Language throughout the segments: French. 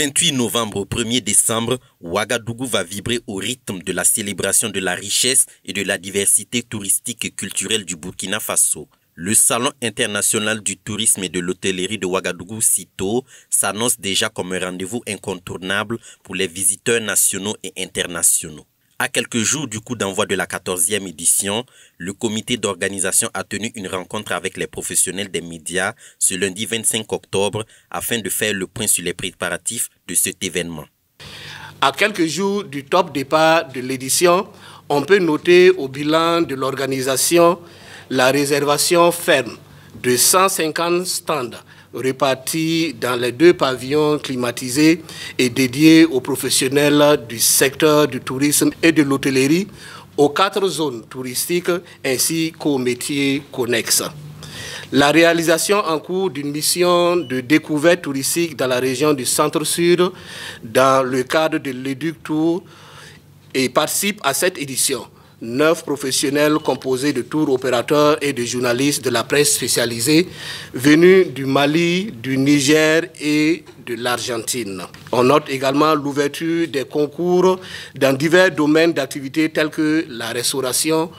28 novembre au 1er décembre, Ouagadougou va vibrer au rythme de la célébration de la richesse et de la diversité touristique et culturelle du Burkina Faso. Le Salon international du tourisme et de l'hôtellerie de Ouagadougou, CITO, s'annonce déjà comme un rendez-vous incontournable pour les visiteurs nationaux et internationaux. À quelques jours du coup d'envoi de la 14e édition, le comité d'organisation a tenu une rencontre avec les professionnels des médias ce lundi 25 octobre afin de faire le point sur les préparatifs de cet événement. À quelques jours du top départ de l'édition, on peut noter au bilan de l'organisation la réservation ferme de 150 stands répartis dans les 2 pavillons climatisés et dédiés aux professionnels du secteur du tourisme et de l'hôtellerie, aux 4 zones touristiques ainsi qu'aux métiers connexes. La réalisation en cours d'une mission de découverte touristique dans la région du Centre-Sud dans le cadre de l'Éduc Tour et participe à cette édition. 9 professionnels composés de tour opérateurs et de journalistes de la presse spécialisée venus du Mali, du Niger et de l'Argentine. On note également l'ouverture des concours dans divers domaines d'activité tels que la restauration,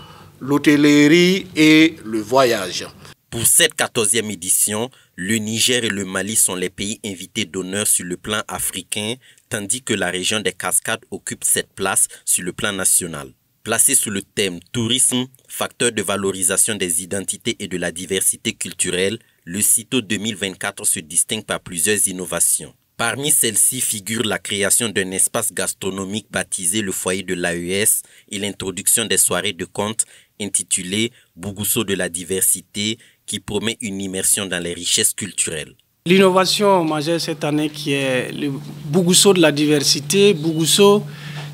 l'hôtellerie et le voyage. Pour cette 14e édition, le Niger et le Mali sont les pays invités d'honneur sur le plan africain, tandis que la région des Cascades occupe cette place sur le plan national. Placé sous le thème « Tourisme, facteur de valorisation des identités et de la diversité culturelle », le CITO 2024 se distingue par plusieurs innovations. Parmi celles-ci figure la création d'un espace gastronomique baptisé le foyer de l'AES et l'introduction des soirées de contes intitulées « Bougousso de la diversité » qui promet une immersion dans les richesses culturelles. L'innovation majeure cette année qui est le Bougousso de la diversité, Bougousso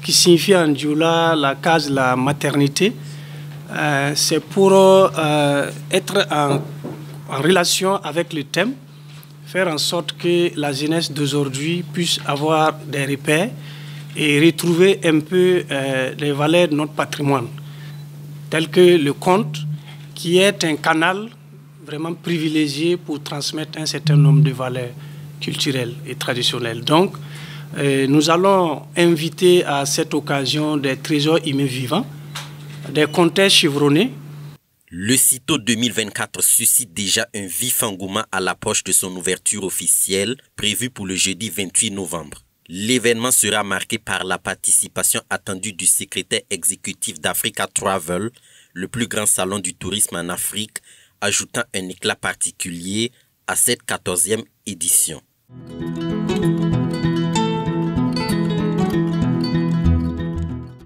qui signifie en dioula la case, la maternité, c'est pour être en relation avec le thème, faire en sorte que la jeunesse d'aujourd'hui puisse avoir des repères et retrouver un peu les valeurs de notre patrimoine, tel que le conte, qui est un canal vraiment privilégié pour transmettre un certain nombre de valeurs culturelles et traditionnelles. Donc, nous allons inviter à cette occasion des trésors humains vivants, des conteurs chevronnés. Le CITO 2024 suscite déjà un vif engouement à l'approche de son ouverture officielle prévue pour le jeudi 28 novembre. L'événement sera marqué par la participation attendue du secrétaire exécutif d'Africa Travel, le plus grand salon du tourisme en Afrique, ajoutant un éclat particulier à cette 14e édition.